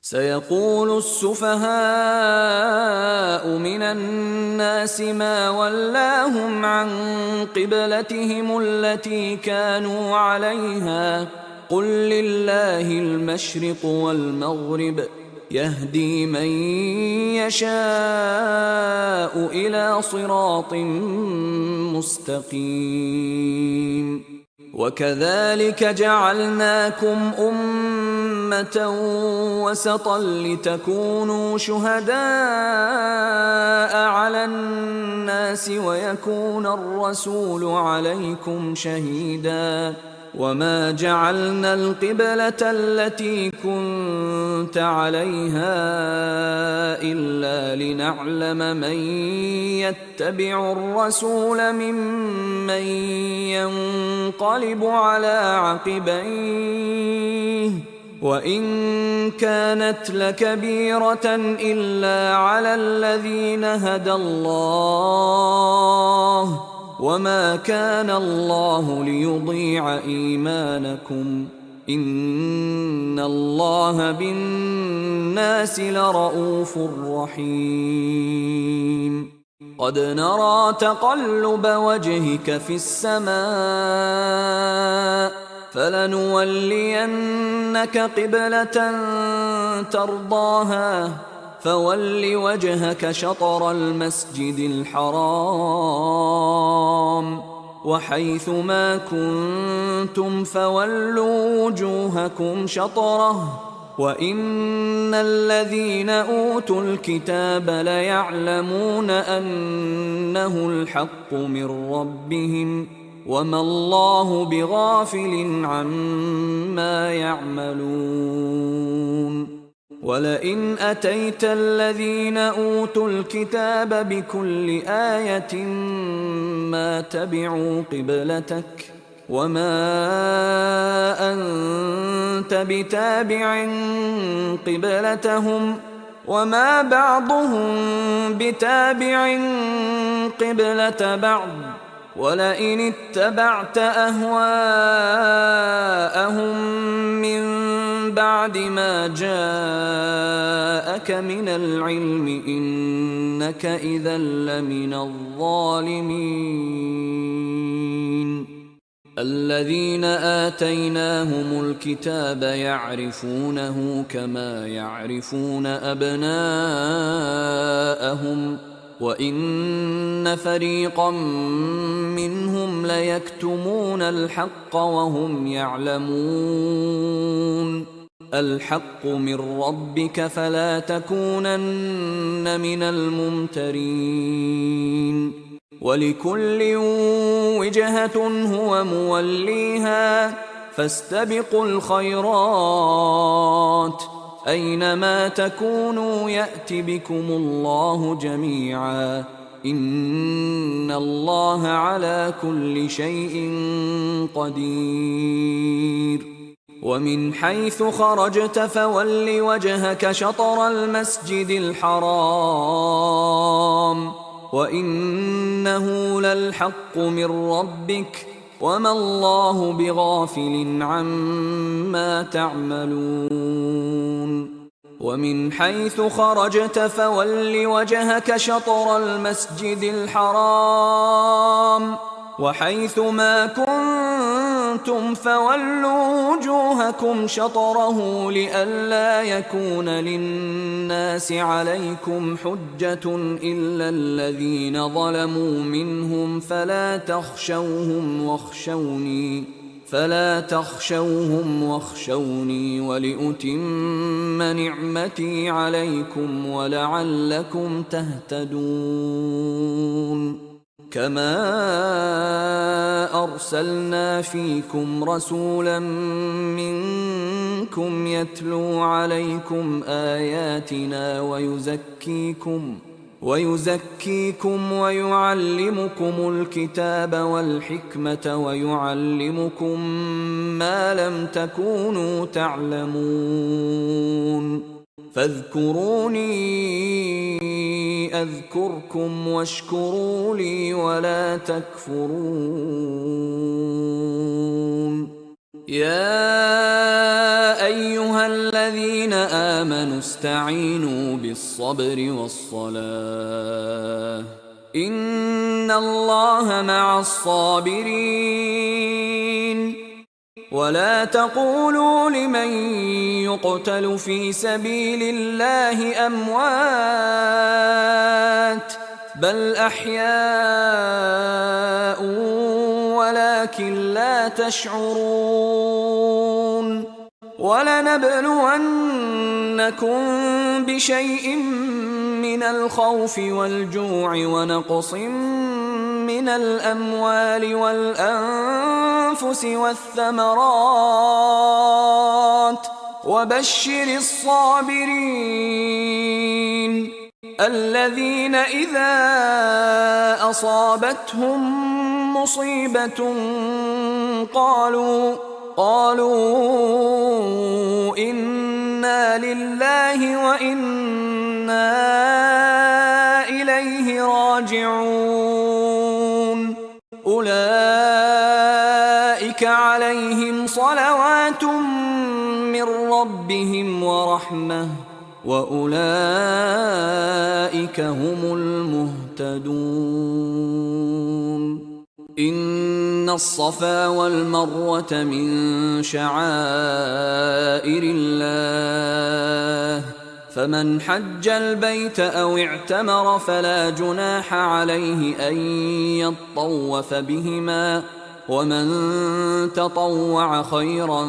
سيقول السفهاء من الناس ما ولاهم عن قبلتهم التي كانوا عليها قل لله المشرق والمغرب يهدي من يشاء إلى صراط مستقيم. وكذلك جعلناكم أمة وسطا لتكونوا شهداء على الناس ويكون الرسول عليكم شهيدا. وما جعلنا القبلة التي كنت عليها إلا لنعلم من يتبع الرسول ممن ينقلب على عقبيه وإن كانت لكبيرة إلا على الذين هدى الله وما كان الله ليضيع إيمانكم إن الله بالناس لرءوف رحيم. قد نرى تقلب وجهك في السماء فلنولينك قبلة ترضاها فول وجهك شطر المسجد الحرام وحيث ما كنتم فولوا وجوهكم شطره وإن الذين أوتوا الكتاب ليعلمون أنه الحق من ربهم وما الله بغافل عما يعملون. ولئن أتيت الذين أوتوا الكتاب بكل آية ما تبعوا قبلتك وما أنت بتابع قبلتهم وما بعضهم بتابع قبلة بعض ولئن اتبعت أهواءهم من بعد ما جاءك من العلم إنك إذا لمن الظالمين. الذين آتيناهم الكتاب يعرفونه كما يعرفون أبناءهم وإن فريقا منهم ليكتمون الحق وهم يعلمون. الحق من ربك فلا تكونن من الممترين. ولكل وجهة هو موليها فاستبقوا الخيرات أينما تكونوا يأت بكم الله جميعا إن الله على كل شيء قدير. ومن حيث خرجت فول وجهك شطر المسجد الحرام وإنه للحق من ربك وما الله بغافل عما تعملون. ومن حيث خرجت فول وجهك شطر المسجد الحرام وحيث ما كنتم فولوا وجوهكم شطره لئلا يكون للناس عليكم حجة إلا الذين ظلموا منهم فلا تخشوهم واخشوني ولأتم نعمتي عليكم ولعلكم تهتدون. كما أرسلنا فيكم رسولا منكم يتلو عليكم آياتنا ويزكيكم ويعلمكم الكتاب والحكمة ويعلمكم ما لم تكونوا تعلمون. فاذكروني أذكركم واشكروا لي ولا تكفرون. يا أيها الذين الذين آمنوا استعينوا بالصبر والصلاة إن الله مع الصابرين ولا تقولوا لمن يقتل في سبيل الله أموات بل أحياء ولكن لا تشعرون ولنبلونكم بشيء من الخوف والجوع ونقص من الأموال والأنفس والثمرات وبشر الصابرين الذين إذا أصابتهم مصيبة قالوا إنا لله وإنا إليه راجعون أولئك عليهم صلوات من ربهم ورحمة وأولئك هم المهتدون إن الصفا والمروة من شعائر الله فمن حج البيت أو اعتمر فلا جناح عليه أن يطوف بهما ومن تطوع خيرا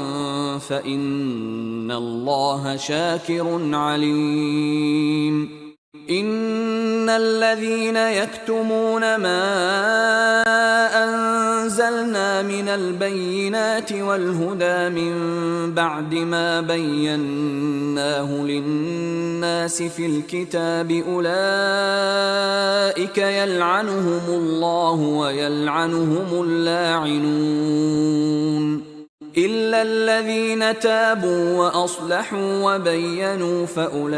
فإن الله شاكر عليم إن الذين يكتمون ما أنزلنا من البينات والهدى من بعد ما بيناه للناس في الكتاب أولئك يلعنهم الله ويلعنهم اللاعنون إلا الذين تابوا وأصلحوا وبينوا فأولئك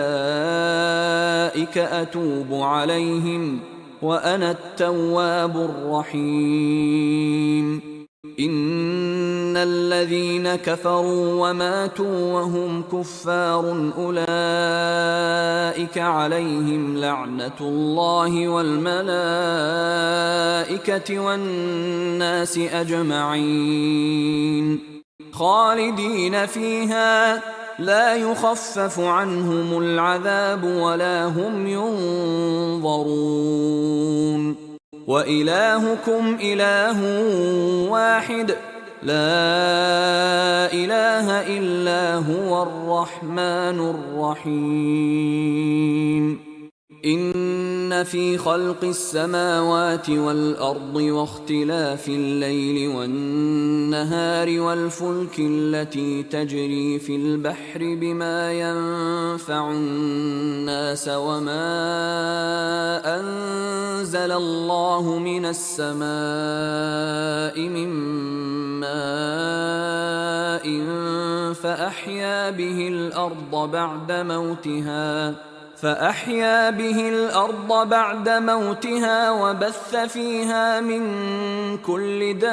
أتوب عليهم وأنا التواب الرحيم إن الذين كفروا وماتوا وهم كفار أولئك عليهم لعنة الله والملائكة والناس أجمعين خالدين فيها لا يخفف عنهم العذاب ولا هم ينظرون وإلهكم إله واحد لا إله إلا هو الرحمن الرحيم إن في خلق السماوات والأرض واختلاف الليل والنهار والفلك التي تجري في البحر بما ينفع الناس وما أنزل الله من السماء من ماء فأحيا به الأرض بعد موتها وبث فيها من كل دابة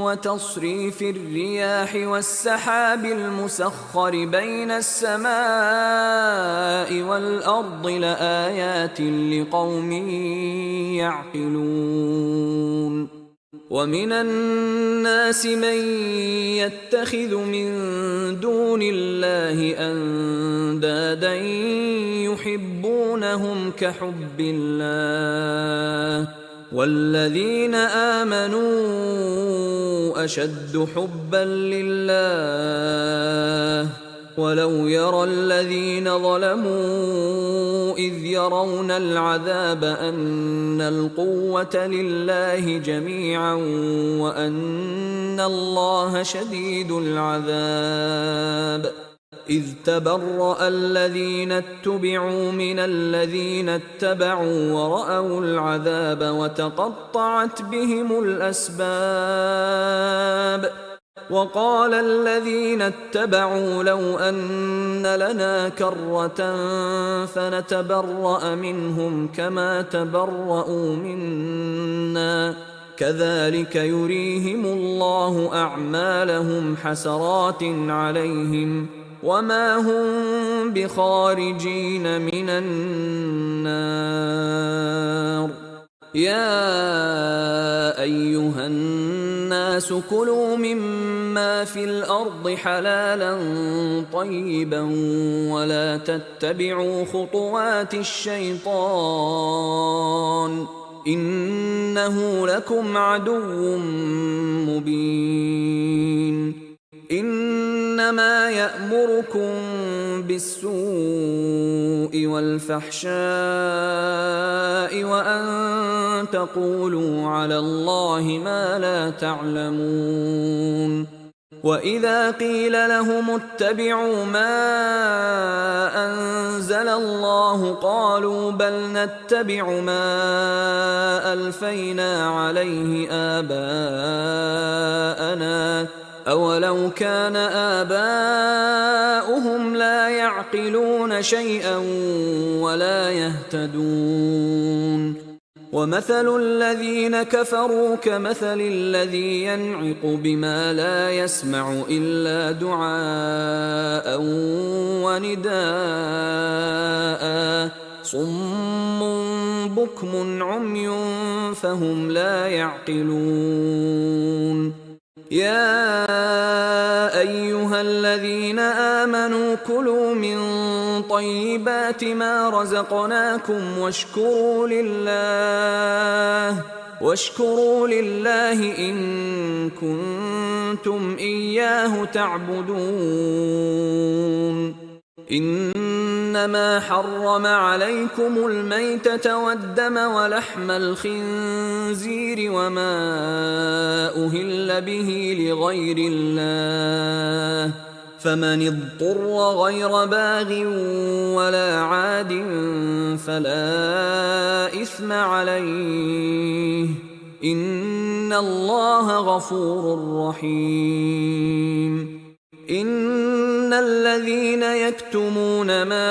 وتصريف الرياح والسحاب المسخر بين السماء والأرض لآيات لقوم يعقلون ومن الناس من يتخذ من دون الله أندادا يحبونهم كحب الله والذين آمنوا أشد حبا لله ولو يرى الذين ظلموا إذ يرون العذاب أن القوة لله جميعا وأن الله شديد العذاب إذ تبرأ الذين اتبعوا من الذين اتبعوا ورأوا العذاب وتقطعت بهم الأسباب وقال الذين اتبعوا لو أن لنا كرة فنتبرأ منهم كما تبرأوا منا كذلك يريهم الله أعمالهم حسرات عليهم وما هم بخارجين من النار. يا أيها الناس كلوا مما في الأرض حلالا طيبا ولا تتبعوا خطوات الشيطان إنه لكم عدو مبين. إنما يأمركم بالسوء والفحشاء وأن تقولوا على الله ما لا تعلمون. وإذا قيل لهم اتبعوا ما أنزل الله قالوا بل نتبع ما ألفينا عليه آباءنا أولو كان آباؤهم لا يعقلون شيئا ولا يهتدون. ومثل الذين كفروا كمثل الذي ينعق بما لا يسمع إلا دعاء ونداء صم بكم عمي فهم لا يعقلون. يا أيها الذين آمنوا كلوا من طيبات ما رزقناكم واشكروا لله إن كنتم إياه تعبدون. إنما حرم عليكم الميتة والدم ولحم الخنزير وما أهل به لغير الله فمن اضطر غير باغ ولا عاد فلا إثم عليه إن الله غفور رحيم. إن الذين يكتمون ما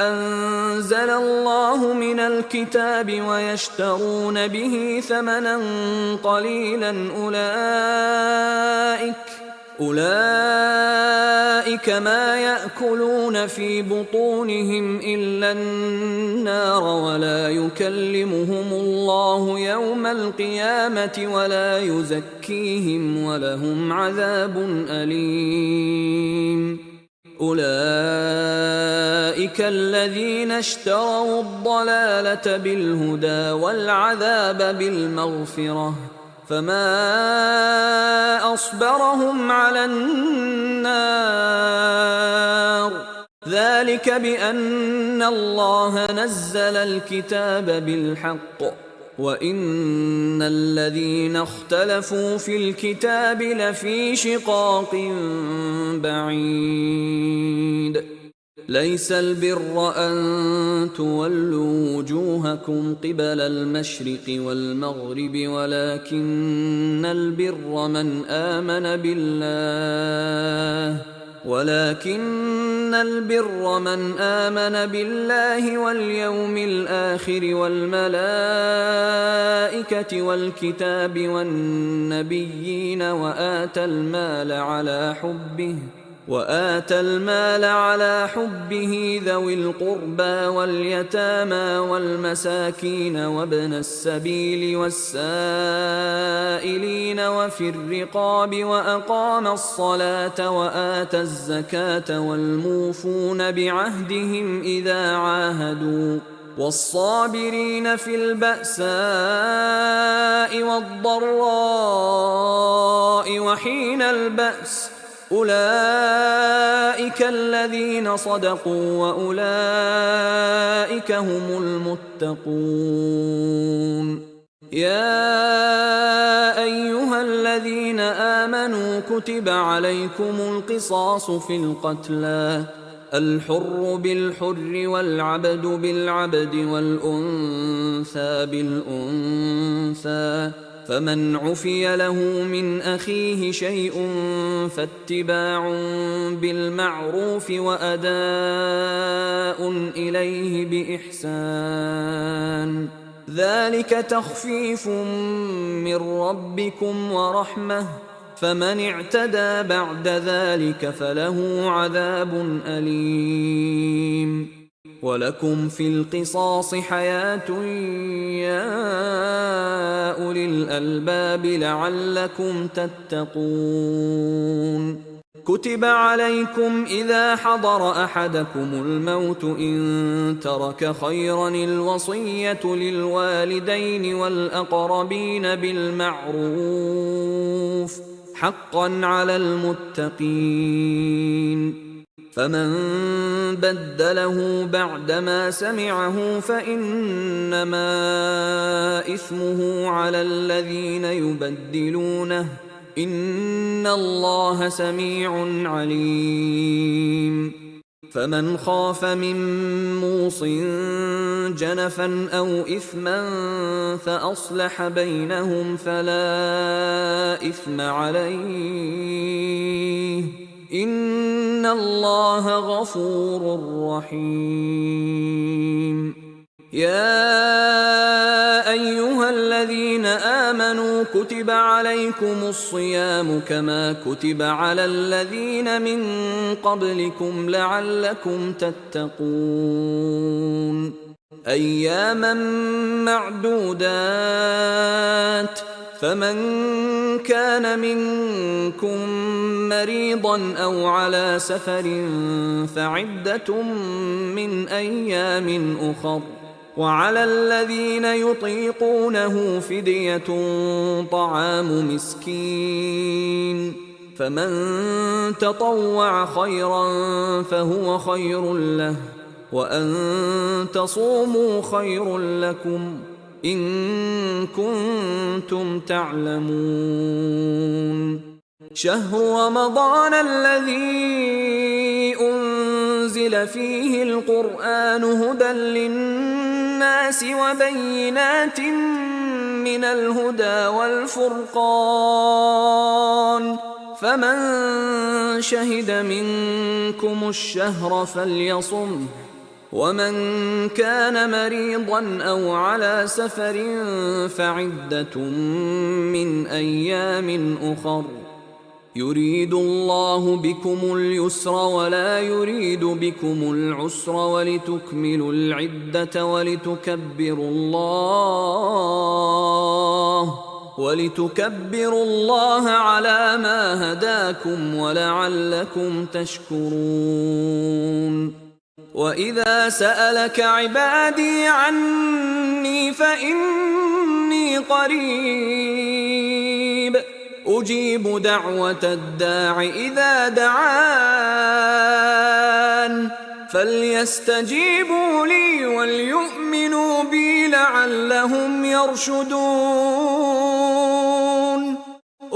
أنزل الله من الكتاب ويشترون به ثمنا قليلا أولئك ما يأكلون في بطونهم إلا النار ولا يكلمهم الله يوم القيامة ولا يزكيهم ولهم عذاب أليم. أولئك الذين اشتروا الضلالة بالهدى والعذاب بالمغفرة فما أصبرهم على النار ذلك بأن الله نزل الكتاب بالحق وإن الذين اختلفوا في الكتاب لفي شقاق بعيد. ليس البر أن تولوا وجوهكم قبل المشرق والمغرب ولكن البر من آمن بالله واليوم الآخر والملائكة والكتاب والنبيين وآتى المال على حبه ذوي القربى واليتامى والمساكين وابن السبيل والسائلين وفي الرقاب وأقام الصلاة وآتى الزكاة والموفون بعهدهم إذا عاهدوا والصابرين في البأساء والضراء وحين البأس أولئك الذين صدقوا وأولئك هم المتقون. يا أيها الذين آمنوا كتب عليكم القصاص في القتلى الحر بالحر والعبد بالعبد والأنثى بالأنثى فمن عفي له من أخيه شيء فاتباع بالمعروف وأداء إليه بإحسان ذلك تخفيف من ربكم ورحمة فمن اعتدى بعد ذلك فله عذاب أليم ولكم في القصاص حياة يا أولي الألباب لعلكم تتقون كتب عليكم إذا حضر أحدكم الموت إن ترك خيرا الوصية للوالدين والأقربين بالمعروف حقا على المتقين فمن بدله بعدما سمعه فإنما إثمه على الذين يبدلونه إن الله سميع عليم فمن خاف من موص جنفا أو إثما فأصلح بينهم فلا إثم عليه إن الله غفور رحيم يا أيها الذين آمنوا كتب عليكم الصيام كما كتب على الذين من قبلكم لعلكم تتقون أياما معدودات فمن كان منكم مريضا أو على سفر فعدة من أيام أخر وعلى الذين يطيقونه فدية طعام مسكين فمن تطوع خيرا فهو خير له وأن تصوموا خير لكم إن كنتم تعلمون شهر رمضان الذي أنزل فيه القرآن هدى للناس وبينات من الهدى والفرقان فمن شهد منكم الشهر فليصمه ومن كان مريضا أو على سفر فعدة من أيام أخر يريد الله بكم اليسر ولا يريد بكم العسر ولتكملوا العدة ولتكبروا الله على ما هداكم ولعلكم تشكرون وإذا سألك عبادي عني فإني قريب أجيب دعوة الداع إذا دعان فليستجيبوا لي وليؤمنوا بي لعلهم يرشدون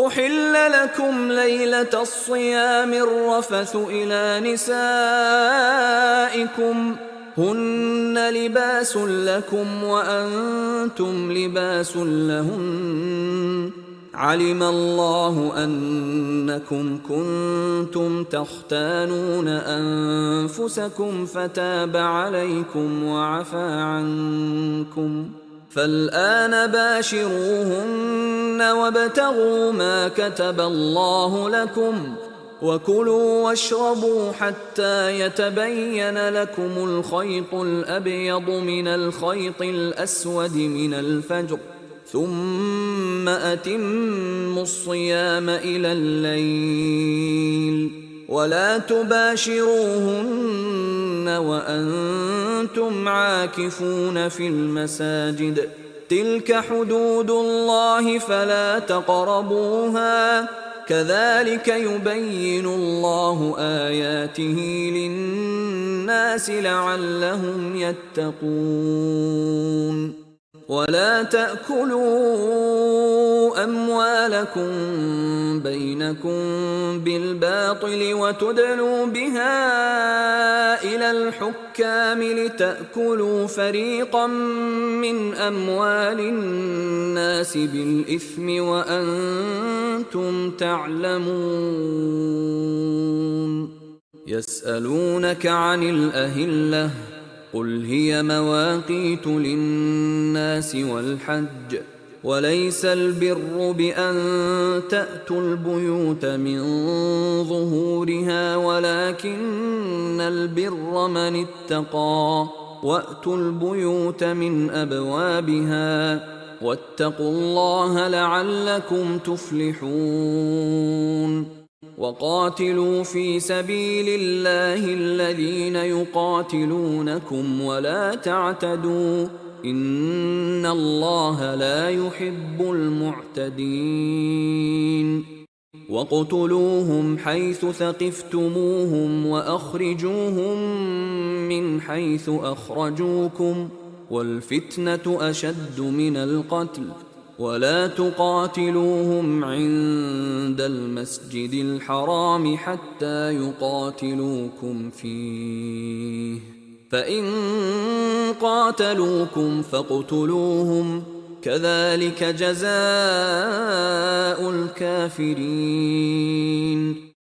أحل لكم ليلة الصيام الرفث إلى نسائكم هن لباس لكم وأنتم لباس لهن علم الله أنكم كنتم تختانون أنفسكم فتاب عليكم وعفى عنكم فالآن باشروهن وابتغوا ما كتب الله لكم وكلوا واشربوا حتى يتبين لكم الخيط الأبيض من الخيط الأسود من الفجر ثم أتموا الصيام إلى الليل ولا تباشروهن وأنتم عاكفون في المساجد تلك حدود الله فلا تقربوها كذلك يبين الله آياته للناس لعلهم يتقون ولا تأكلوا أموالكم بينكم بالباطل وتدلوا بها إلى الحكام لتأكلوا فريقا من أموال الناس بالإثم وأنتم تعلمون يسألونك عن الأهلة قل هي مواقيت للناس والحج وليس البر بأن تأتوا البيوت من ظهورها ولكن البر من اتقى وأتوا البيوت من أبوابها واتقوا الله لعلكم تفلحون وقاتلوا في سبيل الله الذين يقاتلونكم ولا تعتدوا إن الله لا يحب المعتدين وَاقْتُلُوهُمْ حَيْثُ ثَقِفْتُمُوهُمْ وَأَخْرِجُوهُمْ مِنْ حَيْثُ أَخْرَجُوكُمْ وَالْفِتْنَةُ أَشَدُّ مِنَ الْقَتْلِ وَلَا تُقَاتِلُوهُمْ عِندَ الْمَسْجِدِ الْحَرَامِ حَتَّى يُقَاتِلُوكُمْ فِيهِ فَإِنْ قَاتَلُوكُمْ فَاقْتُلُوهُمْ كَذَلِكَ جَزَاءُ الْكَافِرِينَ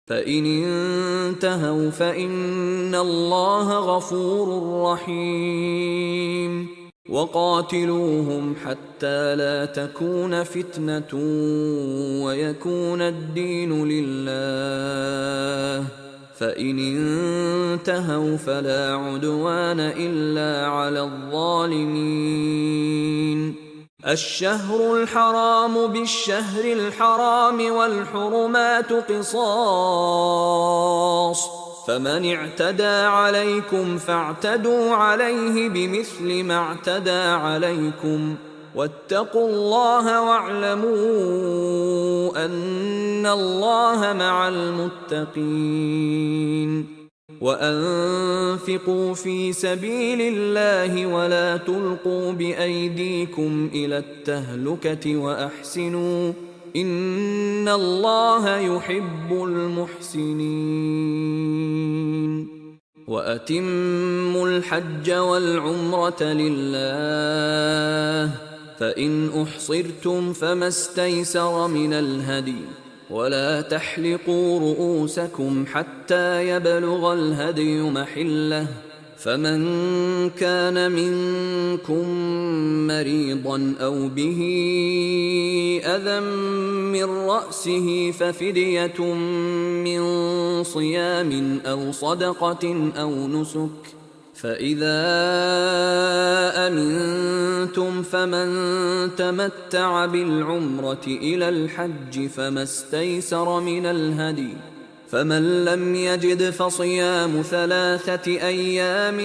فَإِنِ انْتَهَوْا فَإِنَّ اللَّهَ غَفُورٌ رَحِيمٌ وَقَاتِلُوهُمْ حَتَّى لَا تَكُونَ فِتْنَةٌ وَيَكُونَ الدِّينُ لِلَّهِ فَإِنِ انْتَهَوْا فَلَا عُدْوَانَ إِلَّا عَلَى الظَّالِمِينَ الشهر الحرام بالشهر الحرام والحرمات قصاص فمن اعتدى عليكم فاعتدوا عليه بمثل ما اعتدى عليكم واتقوا الله واعلموا أن الله مع المتقين وأنفقوا في سبيل الله ولا تلقوا بأيديكم إلى التهلكة وأحسنوا إن الله يحب المحسنين وأتموا الحج والعمرة لله فإن أحصرتم فما استيسر من الهدي ولا تحلقوا رؤوسكم حتى يبلغ الهدي محله فمن كان منكم مريضا أو به أذى من رأسه ففدية من صيام أو صدقة أو نسك فإذا أمنتم فمن تمتع بالعمرة إلى الحج فما استيسر من الهدي فمن لم يجد فصيام 3 أيام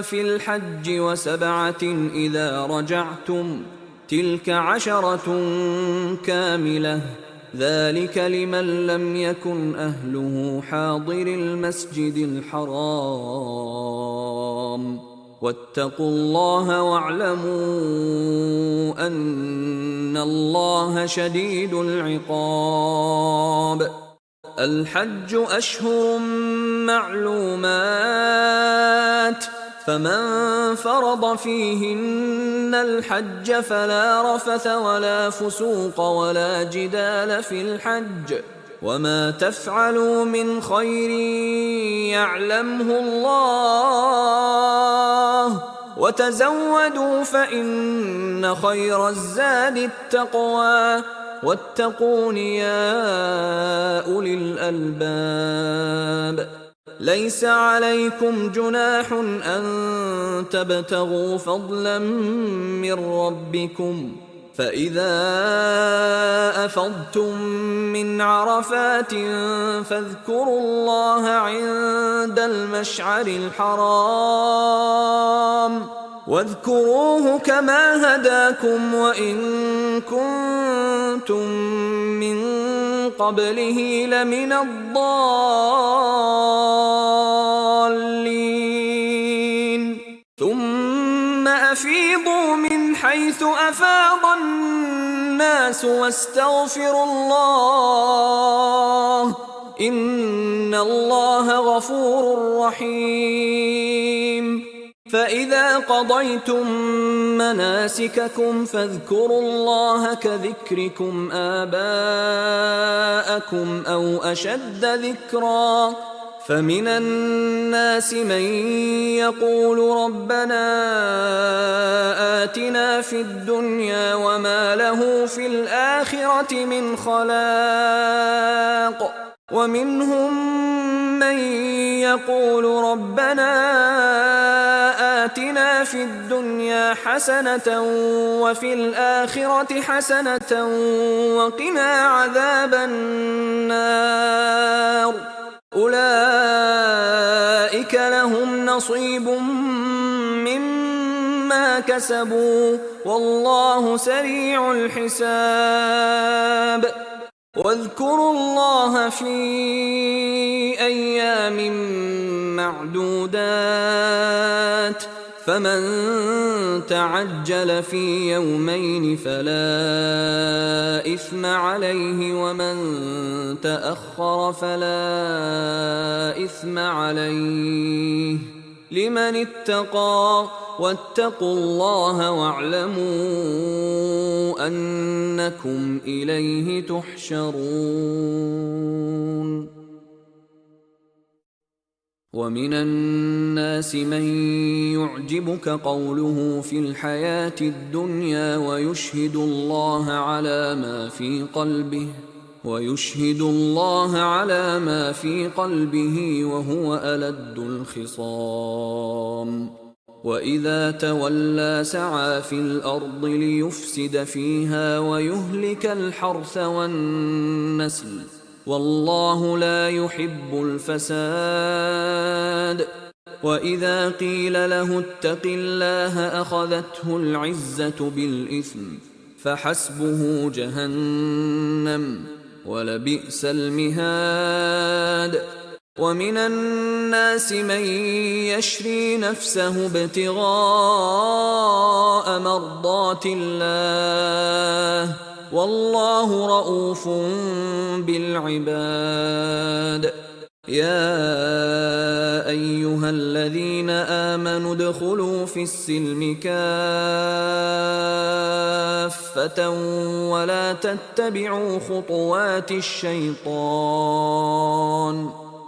في الحج و7 إذا رجعتم تلك 10 كاملة ذلك لمن لم يكن أهله حاضر المسجد الحرام واتقوا الله واعلموا أن الله شديد العقاب الحج أشهر معلومات فمن فرض فيهن الحج فلا رفث ولا فسوق ولا جدال في الحج وما تفعلوا من خير يعلمه الله وتزودوا فإن خير الزاد التقوى واتقون يا أولي الألباب ليس عليكم جناح أن تبتغوا فضلا من ربكم فإذا أفضتم من عرفات فاذكروا الله عند المشعر الحرام واذكروه كما هداكم وإن كنتم من قبله لمن الضالين ثم أفيضوا من حيث أفاض الناس واستغفروا الله إن الله غفور رحيم فإذا قضيتم مناسككم فاذكروا الله كذكركم آباءكم أو أشد ذكرا فمن الناس من يقول ربنا آتنا في الدنيا وما له في الآخرة من خلاق ومنهم من يقول ربنا آتنا في الدنيا حسنة وفي الآخرة حسنة وقنا عذاب النار أولئك لهم نصيب مما كسبوا والله سريع الحساب واذكروا الله في أيام معدودات فمن تعجل في يومين فلا إثم عليه ومن تأخر فلا إثم عليه لمن اتقى واتقوا الله واعلموا أنكم إليه تحشرون ومن الناس من يعجبك قوله في الحياة الدنيا ويشهد الله على ما في قلبه وهو ألد الخصام وإذا تولى سعى في الأرض ليفسد فيها ويهلك الحرث والنسل والله لا يحب الفساد وإذا قيل له اتق الله أخذته العزة بالإثم فحسبه جهنم ولبئس المهاد ومن الناس من يشري نفسه ابتغاء مرضات الله والله رؤوف بالعباد يا أيها الذين آمنوا ادخلوا في السلم كافة ولا تتبعوا خطوات الشيطان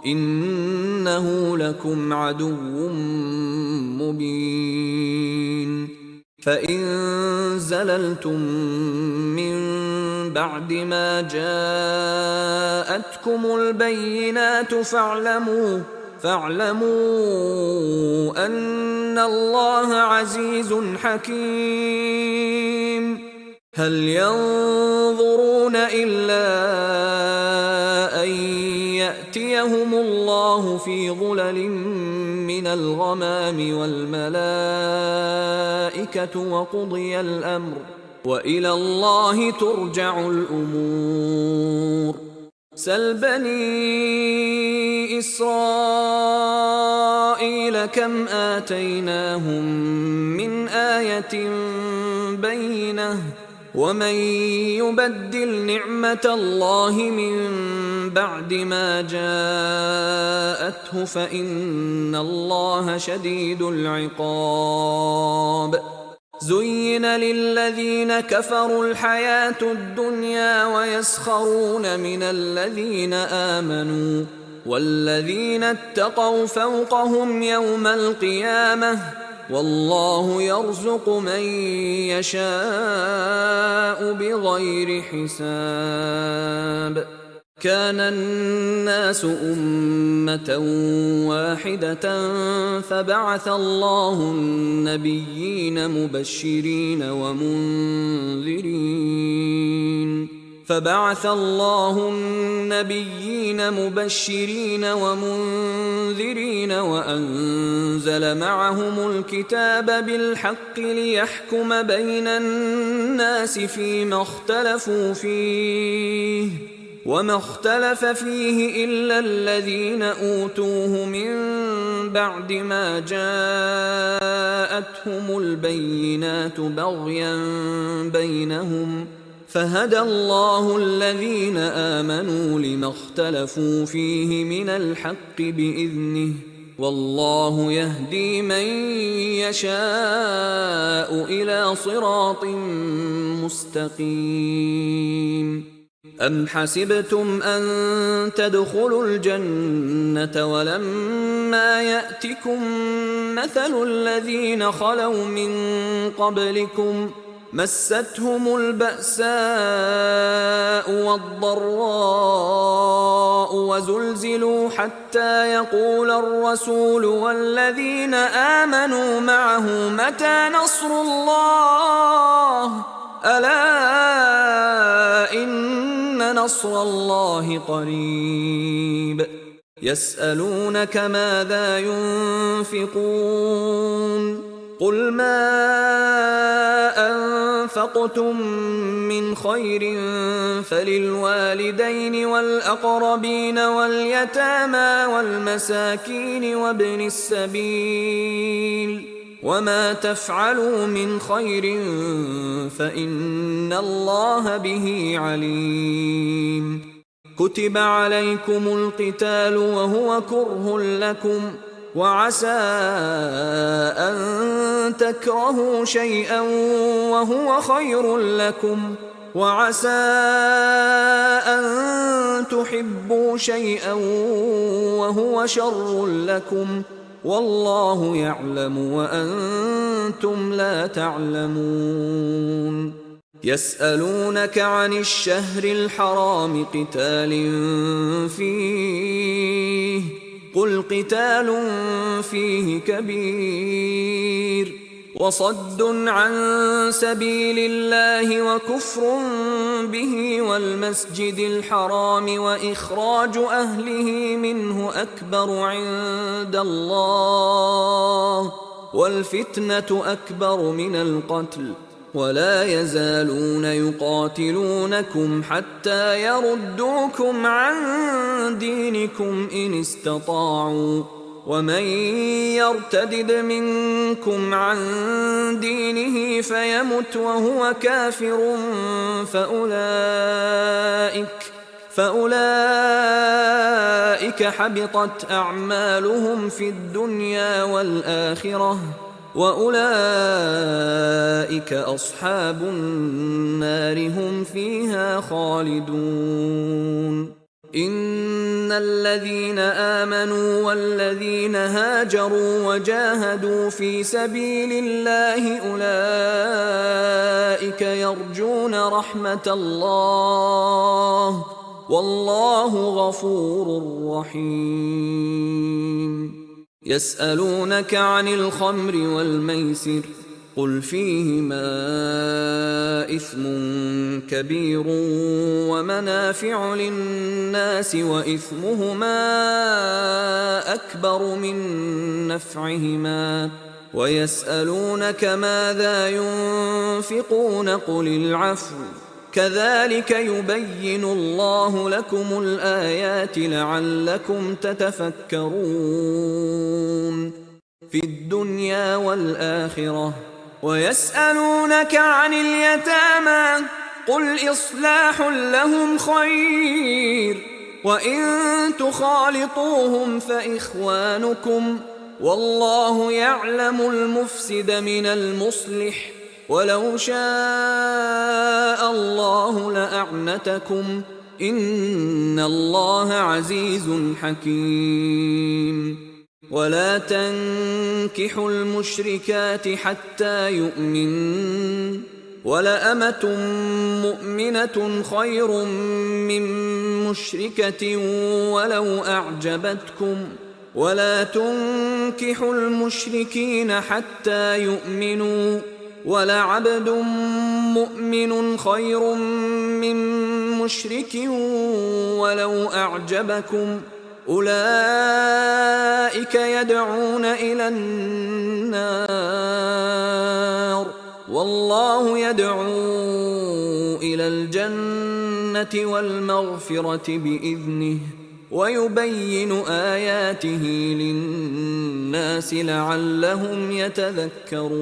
إنه لكم عدو مبين فإن زللتم من بعد ما جاءتكم البينات فاعلموا أن الله عزيز حكيم هل ينظرون إلا أن يأتيهم الله في ظلل من الغمام والملائكة وقضي الأمر وإلى الله ترجع الأمور سل بني إسرائيل كم آتيناهم من آية بينة ومن يبدل نعمة الله من بعد ما جاءته فإن الله شديد العقاب زين للذين كفروا الحياة الدنيا ويسخرون من الذين آمنوا والذين اتقوا فوقهم يوم القيامة والله يرزق من يشاء بغير حساب كان الناس أمة واحدة فبعث الله النبيين مبشرين ومنذرين وأنزل معهم الكتاب بالحق ليحكم بين الناس فيما اختلفوا فيه وما اختلف فيه إلا الذين أوتوه من بعد ما جاءتهم البينات بغيا بينهم فهدى الله الذين آمنوا لما اختلفوا فيه من الحق بإذنه والله يهدي من يشاء إلى صراط مستقيم أم حسبتم أن تدخلوا الجنة ولما يأتكم مثل الذين خلوا من قبلكم مستهم البأساء والضراء وزلزلوا حتى يقول الرسول والذين آمنوا معه متى نصر الله ألا إن نصر الله قريب يسألونك ماذا ينفقون قل ما أنفقتم من خير فللوالدين والأقربين واليتامى والمساكين وابن السبيل وما تفعلوا من خير فإن الله به عليم كتب عليكم القتال وهو كره لكم وعسى أن تكرهوا شيئا وهو خير لكم وعسى أن تحبوا شيئا وهو شر لكم والله يعلم وأنتم لا تعلمون يسألونك عن الشهر الحرام قتال فيه قل قتال فيه كبير وصد عن سبيل الله وكفر به والمسجد الحرام وإخراج أهله منه أكبر عند الله والفتنة أكبر من القتل ولا يزالون يقاتلونكم حتى يردوكم عن دينكم إن استطاعوا ومن يرتدد منكم عن دينه فيمت وهو كافر فأولئك حبطت أعمالهم في الدنيا والآخرة وأولئك أصحاب النار هم فيها خالدون إن الذين آمنوا والذين هاجروا وجاهدوا في سبيل الله أولئك يرجون رحمة الله والله غفور رحيم يسألونك عن الخمر والميسر قل فيهما إثم كبير ومنافع للناس وإثمهما أكبر من نفعهما ويسألونك ماذا ينفقون قل العفو كذلك يبين الله لكم الآيات لعلكم تتفكرون في الدنيا والآخرة ويسألونك عن اليتامى قل إصلاح لهم خير وإن تخالطوهم فإخوانكم والله يعلم المفسد من المصلح ولو شاء الله لأعنتكم إن الله عزيز حكيم ولا تنكحوا المشركات حتى يؤمنن ولأمة مؤمنة خير من مشركة ولو أعجبتكم ولا تنكحوا المشركين حتى يؤمنوا ولعبد مؤمن خير من مشرك ولو أعجبكم أولئك يدعون إلى النار والله يدعو إلى الجنة والمغفرة بإذنه ويبين آياته للناس لعلهم يتذكرون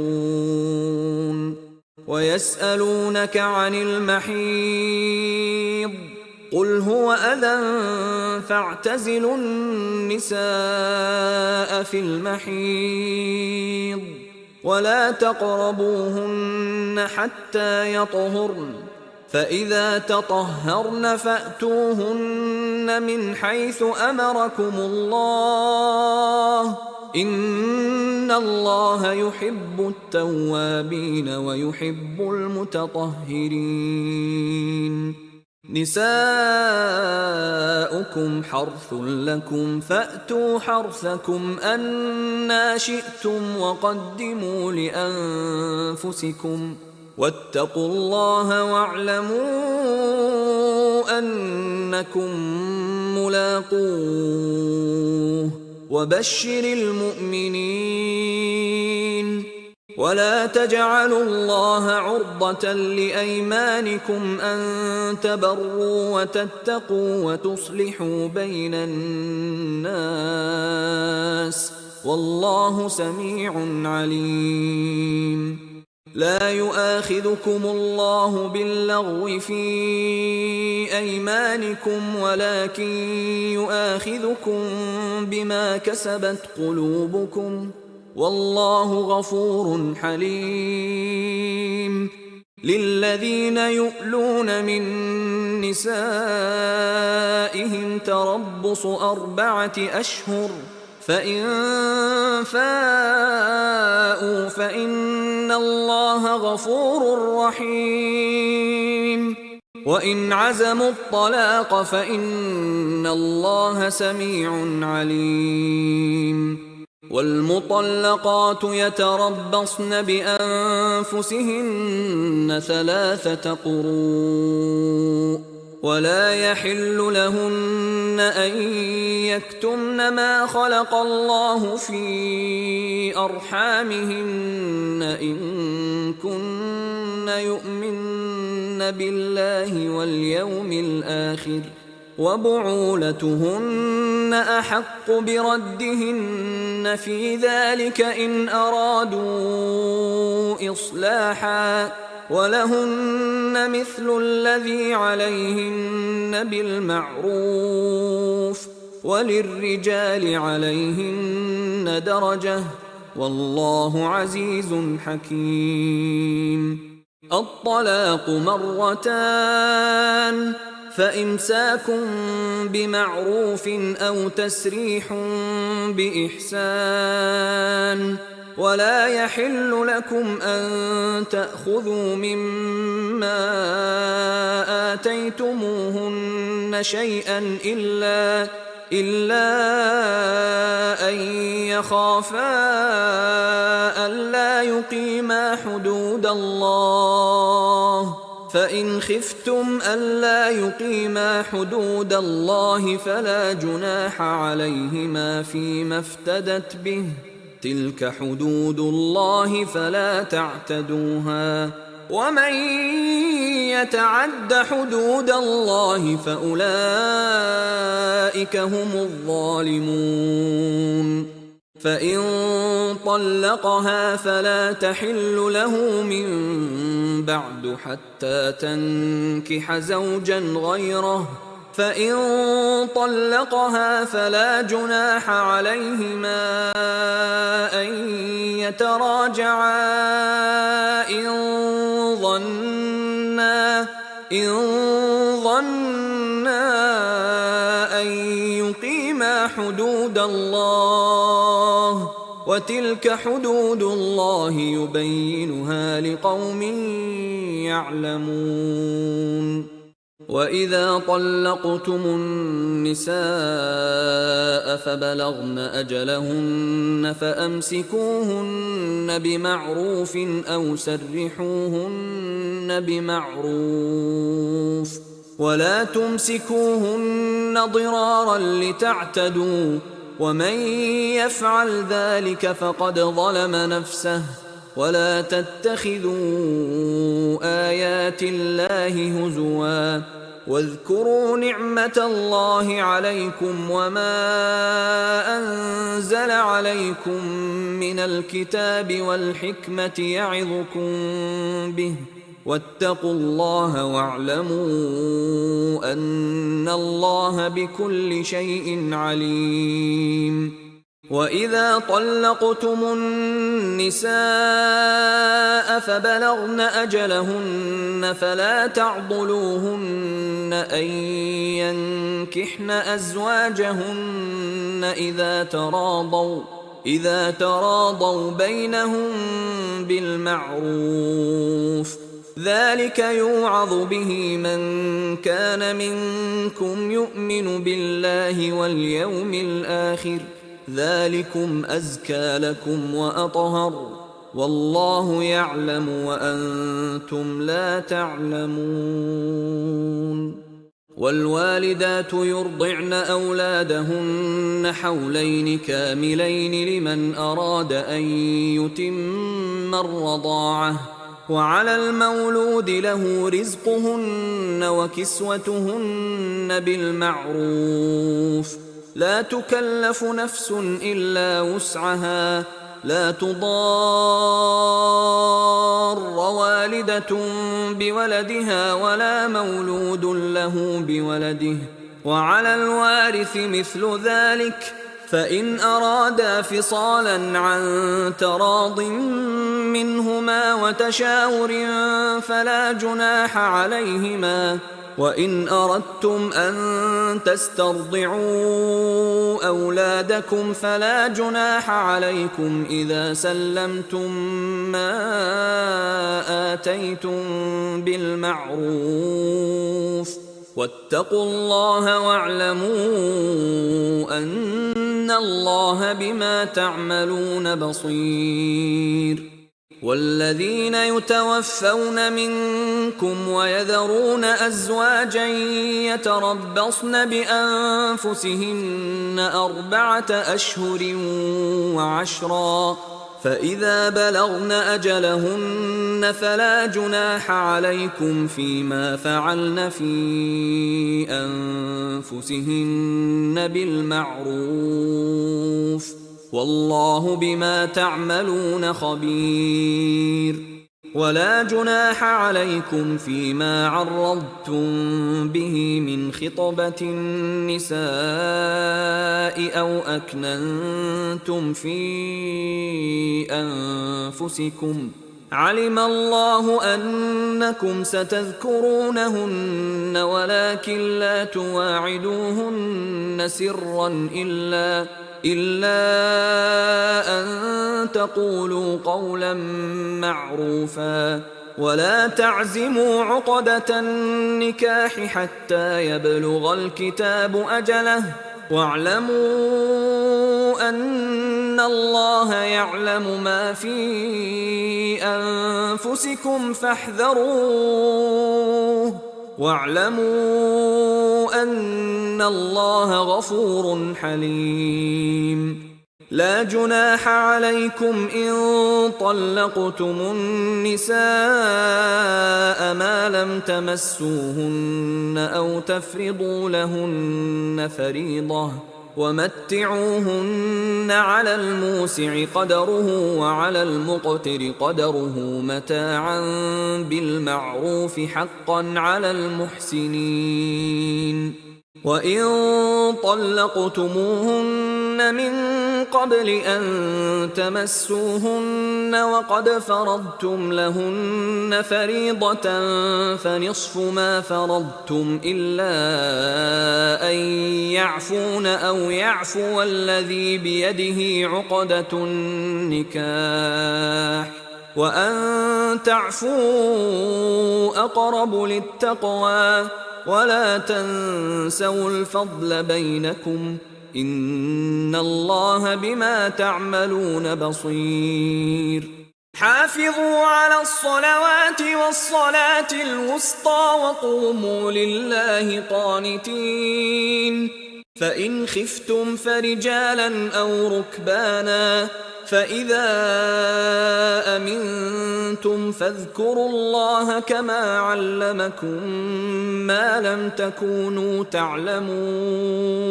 ويسألونك عن المحيض قل هو أذى فاعتزلوا النساء في المحيض ولا تقربوهن حتى يطهرن فإذا تطهرن فأتوهن من حيث أمركم الله إن الله يحب التوابين ويحب المتطهرين. نساؤكم حرث لكم فأتوا حرثكم أنى شئتم وقدموا لأنفسكم واتقوا الله واعلموا أنكم ملاقوه وبشر المؤمنين. ولا تجعلوا الله عرضة لأيمانكم أن تبروا وتتقوا وتصلحوا بين الناس والله سميع عليم. لا يؤاخذكم الله باللغو في أيمانكم ولكن يؤاخذكم بما كسبت قلوبكم والله غفور حليم. للذين يؤلون من نسائهم تربص 4 أشهر فإن فاءوا فإن الله غفور رحيم. وإن عزموا الطلاق فإن الله سميع عليم. والمطلقات يتربصن بأنفسهن 3 قروء ولا يحل لهن أن يكتمن ما خلق الله في أرحامهن إن كن يؤمن بالله واليوم الآخر وبعولتهن أحق بردهن في ذلك إن أرادوا إصلاحا ولهن مثل الذي عليهن بالمعروف وللرجال عليهن درجة والله عزيز حكيم. الطلاق 2 فإمساك بمعروف أو تسريح بإحسان ولا يحل لكم أن تأخذوا مما آتيتموهن شيئا إلا أن يخافا ألا يقيما حدود الله فإن خفتم ألا يقيما حدود الله فلا جناح عليهما فيما افتدت به تلك حدود الله فلا تعتدوها ومن يتعد حدود الله فأولئك هم الظالمون. فإن طلقها فلا تحل له من بعد حتى تنكح زوجا غيره فإن طلقها فلا جناح عليهما أن يتراجعا إن ظنا أن يقيما حدود الله وتلك حدود الله يبينها لقوم يعلمون. وإذا طلقتم النساء فبلغن أجلهن فأمسكوهن بمعروف أو سرحوهن بمعروف ولا تمسكوهن ضرارا لتعتدوا ومن يفعل ذلك فقد ظلم نفسه ولا تتخذوا آيات الله هزوا واذكروا نعمة الله عليكم وما أنزل عليكم من الكتاب والحكمة يعظكم به واتقوا الله واعلموا أن الله بكل شيء عليم. وإذا طلقتم النساء فبلغن أجلهن فلا تعضلوهن أن ينكحن أزواجهن إذا تراضوا بينهم بالمعروف، ذلك يوعظ به من كان منكم يؤمن بالله واليوم الآخر، ذلكم أزكى لكم وأطهر، والله يعلم وأنتم لا تعلمون. والوالدات يرضعن أولادهن حولين كاملين لمن أراد أن يتم الرضاعة، وعلى المولود له رزقهن وكسوتهن بالمعروف، لا تكلف نفس إلا وسعها، لا تضار والدة بولدها ولا مولود له بولده، وعلى الوارث مثل ذلك، فإن أرادا فصالا عن تراض منهما وتشاور فلا جناح عليهما، وإن أردتم أن تسترضعوا أولادكم فلا جناح عليكم إذا سلمتم ما آتيتم بالمعروف، واتقوا الله واعلموا أن الله بما تعملون بصير. والذين يتوفون منكم ويذرون أزواجا يتربصن بأنفسهن 4 أشهر و10، فإذا بلغن أجلهن فلا جناح عليكم فيما فعلن في أنفسهن بالمعروف، والله بما تعملون خبير. ولا جناح عليكم فيما عرضتم به من خطبة النساء أو أكننتم في أنفسكم، علم الله أنكم ستذكرونهن ولكن لا تواعدوهن سرا إلا أن تقولوا قولا معروفا، ولا تعزموا عقدة النكاح حتى يبلغ الكتاب أجله، واعلموا أن الله يعلم ما في أنفسكم فاحذروه، واعلموا أن الله غفور حليم. لا جناح عليكم إن طلقتم النساء ما لم تمسوهن أو تفرضوا لهن فريضة، ومتعوهن على الموسع قدره وعلى المقتر قدره متاعا بالمعروف حقا على المحسنين. وإن طلقتموهن من قبل أن تمسوهن وقد فرضتم لهن فريضة فنصف ما فرضتم إلا أن يعفون أو يعفو الذي بيده عقدة النكاح، وأن تعفوا أقرب للتقوى، ولا تنسوا الفضل بينكم، إن الله بما تعملون بصير. حافظوا على الصلوات والصلاة الوسطى وقوموا لله قانتين، فإن خفتم فرجالا أو ركبانا، فإذا أمنتم فاذكروا الله كما علمكم ما لم تكونوا تعلمون.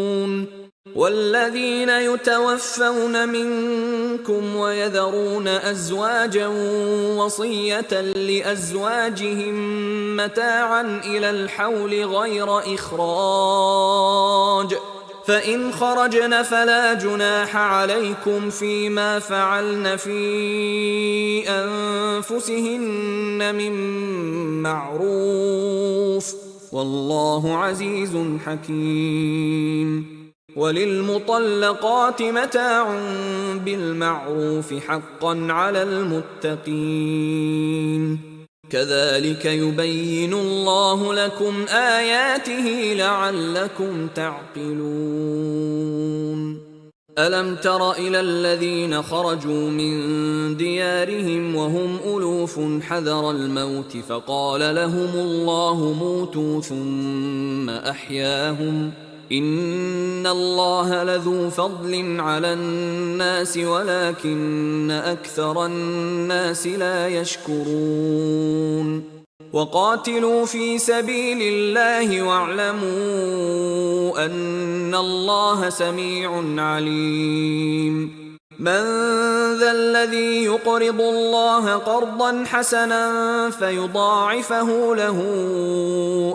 والذين يتوفون منكم ويذرون أزواجا وصية لأزواجهم متاعا إلى الحول غير إخراج، فإن خرجن فلا جناح عليكم فيما فعلن في أنفسهن من معروف، والله عزيز حكيم. وللمطلقات متاع بالمعروف حقا على المتقين، كذلك يبين الله لكم آياته لعلكم تعقلون. ألم تر إلى الذين خرجوا من ديارهم وهم ألوف حذر الموت فقال لهم الله موتوا ثم أحياهم، إن الله لذو فضل على الناس ولكن أكثر الناس لا يشكرون. وقاتلوا في سبيل الله واعلموا أن الله سميع عليم. من ذا الذي يقرض الله قرضا حسنا فيضاعفه له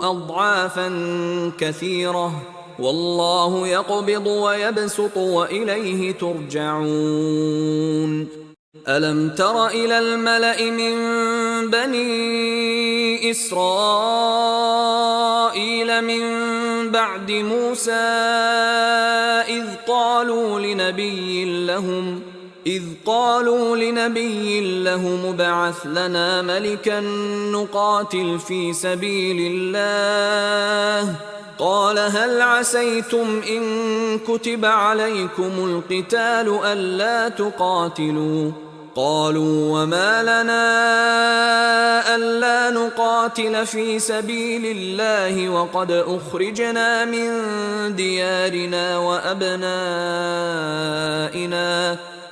أضعافا كثيرة، والله يقبض ويبسط وإليه ترجعون. ألم تر إلى الملأ من بني إسرائيل من بعد موسى إذ قالوا لنبي لهم ابعث لنا ملكا نقاتل في سبيل الله، قال هل عسيتم إن كتب عليكم القتال ألا تقاتلوا؟ قالوا وما لنا ألا نقاتل في سبيل الله وقد أخرجنا من ديارنا وأبنائنا،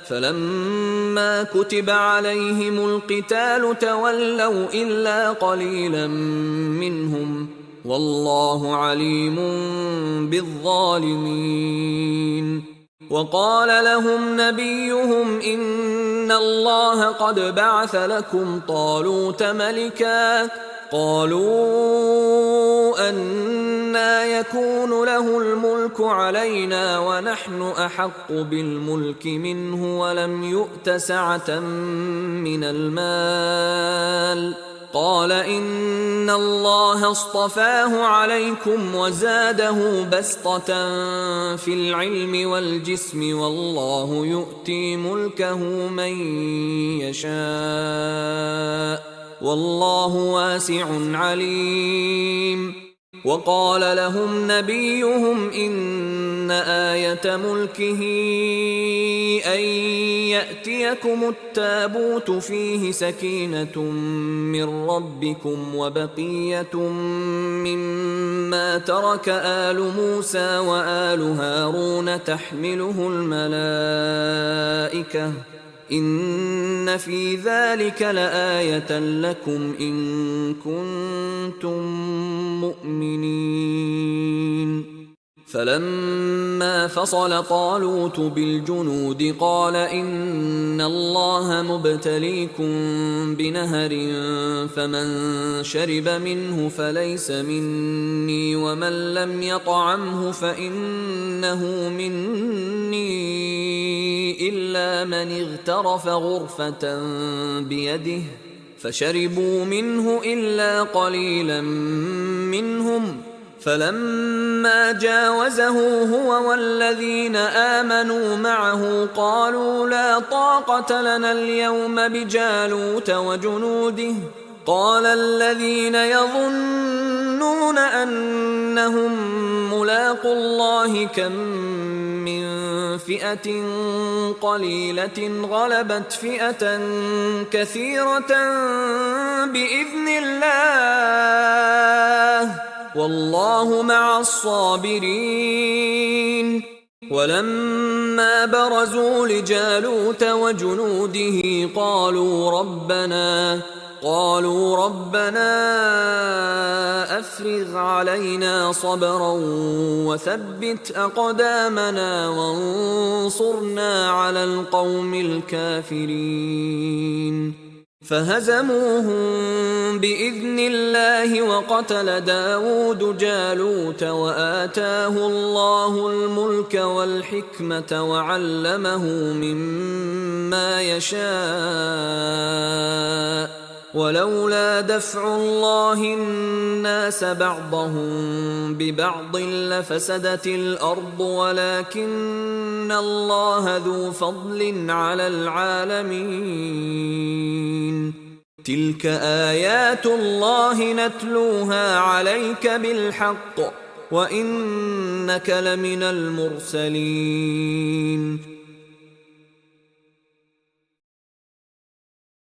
فلما كتب عليهم القتال تولوا إلا قليلا منهم، والله عليم بالظالمين. وقال لهم نبيهم إن الله قد بعث لكم طالوت ملكا، قالوا أنى يكون له الملك علينا ونحن أحق بالملك منه ولم يؤت سعة من المال، قال إن الله اصطفاه عليكم وزاده بسطة في العلم والجسم، والله يؤتي ملكه من يشاء والله واسع عليم. وقال لهم نبيهم إن آية ملكه أن يأتيكم التابوت فيه سكينة من ربكم وبقية مما ترك آل موسى وآل هارون تحمله الملائكة، إن في ذلك لآية لكم إن كنتم مؤمنين. فلما فصل طالوت بالجنود قال إن الله مبتليكم بنهر فمن شرب منه فليس مني ومن لم يطعمه فإنه مني إلا من اغترف غرفة بيده، فشربوا منه إلا قليلا منهم، فلما جاوزه هو والذين آمنوا معه قالوا لا طاقة لنا اليوم بجالوت وجنوده، قال الذين يظنون أنهم ملاقو الله كم من فئة قليلة غلبت فئة كثيرة بإذن الله والله مع الصابرين. ولما برزوا لجالوت وجنوده قالوا ربنا أفرغ علينا صبرا وثبت أقدامنا وانصرنا على القوم الكافرين. فهزموهم بإذن الله وقتل داود جالوت وآتاه الله الملك والحكمة وعلمه مما يشاء ولولا دفع الله الناس بعضهم ببعض لفسدت الأرض ولكن الله ذو فضل على العالمين تلك آيات الله نتلوها عليك بالحق وإنك لمن المرسلين